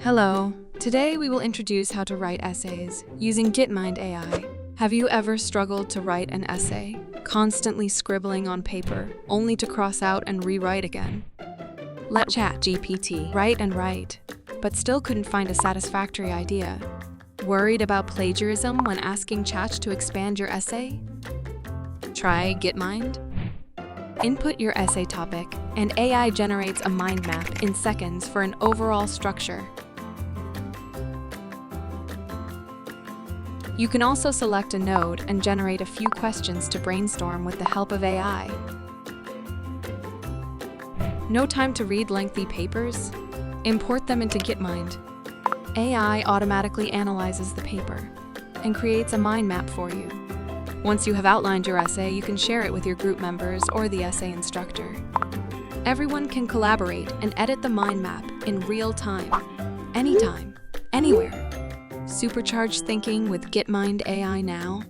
Hello. Today we will introduce how to write essays using GitMind AI. Have you ever struggled to write an essay, constantly scribbling on paper, only to cross out and rewrite again? Let ChatGPT write, but still couldn't find a satisfactory idea. Worried about plagiarism when asking Chat to expand your essay? Try GitMind. Input your essay topic, and AI generates a mind map in seconds for an overall structure. You can also select a node and generate a few questions to brainstorm with the help of AI. No time to read lengthy papers? Import them into GitMind. AI automatically analyzes the paper and creates a mind map for you. Once you have outlined your essay, you can share it with your group members or the essay instructor. Everyone can collaborate and edit the mind map in real time, anytime, anywhere. Supercharge thinking with GitMind AI now.